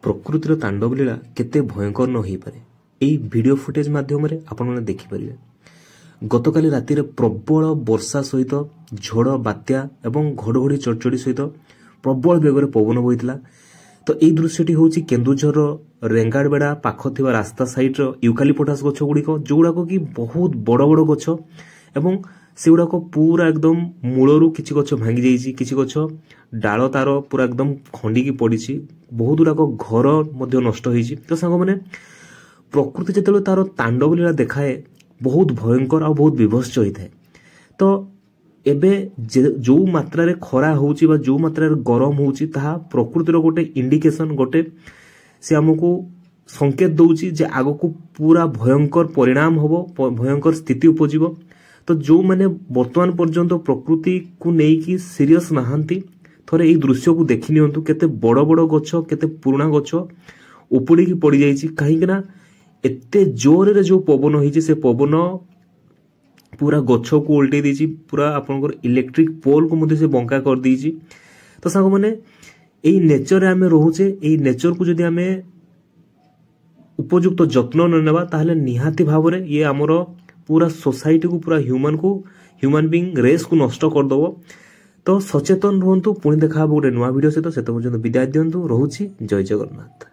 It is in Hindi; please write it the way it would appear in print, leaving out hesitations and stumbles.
प्रकृतिर तांडव लीला केते भयंकर न हो पारे यही वीडियो फुटेज माध्यम आपण देखिपारे। गतकाली राति प्रबल वर्षा सहित झड़ बात्या एवं घड़घड़ी चढ़चड़ी सहित प्रबल बेगर पवन बोईला। तो यही दृश्यटी हूँ केन्दुझर रेंगाड़बेड़ा पाख थिबा रास्ता साइड यूकालिपटास गछ गुड़िक जोगुड़ाक कि बहुत बड़ बड़ गछ एवं से गुड़ाक पूरा एकदम मूलरू किसी गछ भांगी जाइए, किसी गछ डाल तार पूरा एकदम खंडिकी पड़ी, बहुत गुड़ाक घर मध्य नष्ट होइछि। तो सांग मैंने प्रकृति जिते तार तांडव लीला देखाए बहुत भयंकर आ बहुत विभत्स होता है। तो एबे जो मात्रा रे खरा होउची बा जो मात्रा रे गरम होउची ताहा प्रकृतिर गोटे इंडिकेशन, गोटे से हमको संकेत दउची जे आगो को पूरा भयंकर परिणाम होबो, भयंकर स्थिति उपजिबो। तो जो माने वर्तमान पर्यंत प्रकृति को नेकी सीरियस नहांती थरे एई दृश्य को देखि नियंतु केते बड़ बड़ गछ, केते पुराना गछ उपुड़ी की पड़ी जाइची। काहे कि ना एते जोर रे जो पवन होइची से पवन पूरा गछ को उल्टे दीची, पूरा आपनकर इलेक्ट्रिक पोल को मध्य से बंका कर दीची। तो सांग माने एई नेचर रे आमे रहुचे, एई नेचर को जदि आमे उपयुक्त जत्न न नेबा ताहले निहाती भावरे ये हमरो पूरा सोसाइटी को, पूरा ह्यूमन बीइंग रेस को नष्ट कर दबो। तो सचेतन रहंतु। पुणी देखा गोटे नुआ वीडियो सहित, से तो विदाय दियंतु। रहुची। जय जगन्नाथ।